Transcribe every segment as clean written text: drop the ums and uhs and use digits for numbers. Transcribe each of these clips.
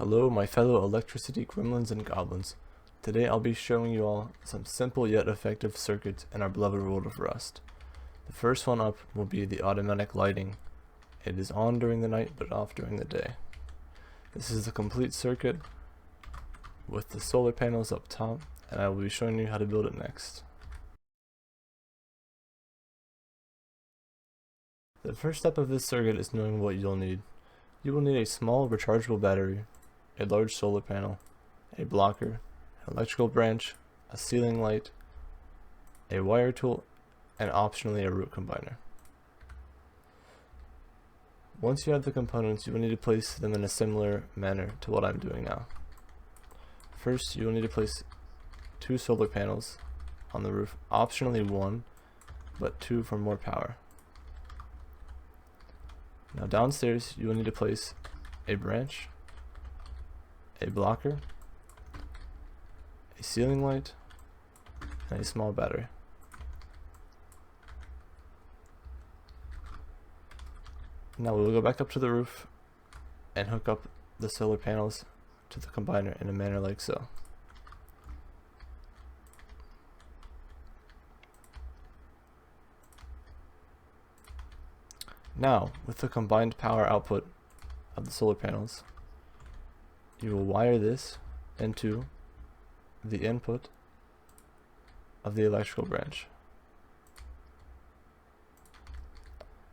Hello my fellow electricity gremlins and goblins. Today I'll be showing you all some simple yet effective circuits in our beloved world of Rust. The first one up will be the automatic lighting. It is on during the night but off during the day. This is the complete circuit with the solar panels up top, and I will be showing you how to build it next. The first step of this circuit is knowing what you'll need. You will need a small rechargeable battery, a large solar panel, a blocker, an electrical branch, a ceiling light, a wire tool, and optionally a root combiner. Once you have the components, you will need to place them in a similar manner to what I'm doing now. First, you will need to place 2 solar panels on the roof, optionally 1, but 2 for more power. Now downstairs, you will need to place a branch, a blocker, a ceiling light, and a small battery. Now we will go back up to the roof and hook up the solar panels to the combiner in a manner like so. Now, with the combined power output of the solar panels, you will wire this into the input of the electrical branch.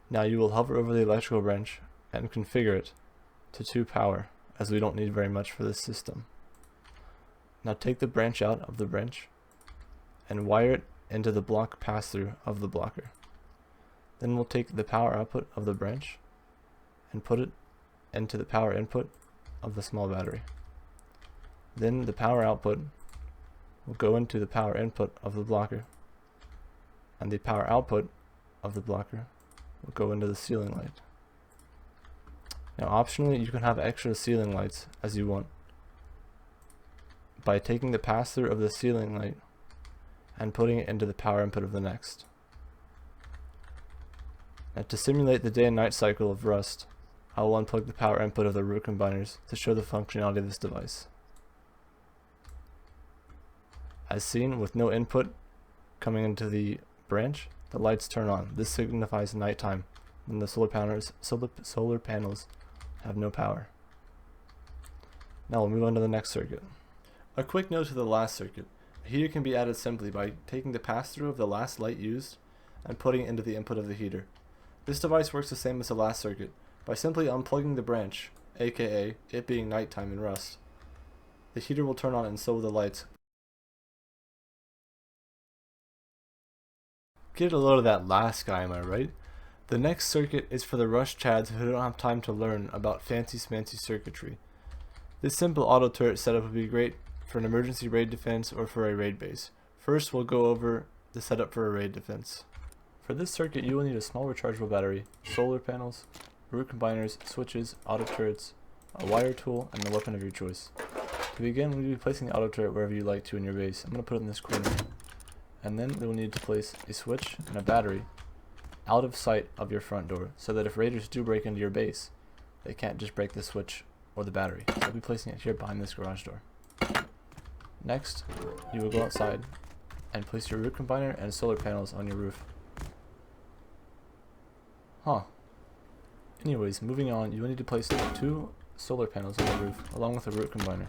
Now you will hover over the electrical branch and configure it to 2 power, as we don't need very much for this system. Now take the branch out of the branch and wire it into the block pass-through of the blocker. Then we'll take the power output of the branch and put it into the power input of the small battery. Then the power output will go into the power input of the blocker, and the power output of the blocker will go into the ceiling light. Now optionally, you can have extra ceiling lights as you want by taking the pass-through of the ceiling light and putting it into the power input of the next. Now to simulate the day and night cycle of Rust, I will unplug the power input of the root combiners to show the functionality of this device. As seen, with no input coming into the branch, the lights turn on. This signifies nighttime when the solar panels have no power. Now we'll move on to the next circuit. A quick note to the last circuit. A heater can be added simply by taking the pass-through of the last light used and putting it into the input of the heater. This device works the same as the last circuit by simply unplugging the branch, aka it being nighttime in Rust. The heater will turn on and so will the lights. Get a load of that last guy, am I right? The next circuit is for the Rust chads who don't have time to learn about fancy smancy circuitry. This simple auto turret setup would be great for an emergency raid defense or for a raid base. First we'll go over the setup for a raid defense. For this circuit you will need a small rechargeable battery, solar panels, root combiners, switches, auto turrets, a wire tool, and the weapon of your choice. To begin, we'll be placing the auto turret wherever you like to in your base. I'm going to put it in this corner. And then we will need to place a switch and a battery out of sight of your front door, so that if raiders do break into your base, they can't just break the switch or the battery. So I'll be placing it here behind this garage door. Next, you will go outside and place your root combiner and solar panels on your roof. Anyways, moving on, you will need to place 2 solar panels on the roof along with a root combiner.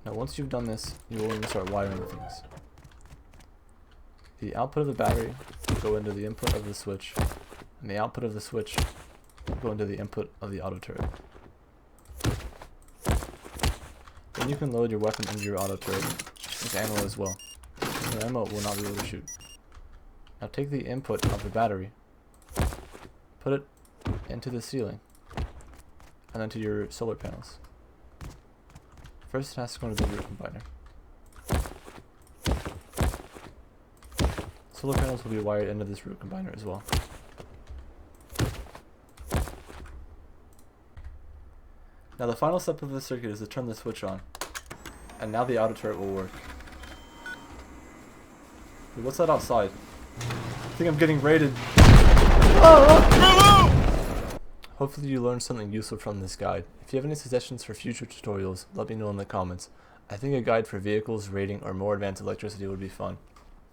Now once you've done this, you will need to start wiring things. The output of the battery will go into the input of the switch, and the output of the switch will go into the input of the auto turret. Then you can load your weapon into your auto turret with ammo as well. Your ammo will not be able to shoot. Now take the input of the battery, put it into the ceiling, and then to your solar panels. First it has to go into the root combiner. Solar panels will be wired into this root combiner as well. Now the final step of the circuit is to turn the switch on, and now the auto turret will work. Wait, what's that outside? I think I'm getting raided. Hopefully you learned something useful from this guide. If you have any suggestions for future tutorials, let me know in the comments. I think a guide for vehicles, rating, or more advanced electricity would be fun.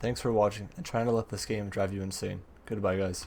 Thanks for watching, and try not to let this game drive you insane. Goodbye guys.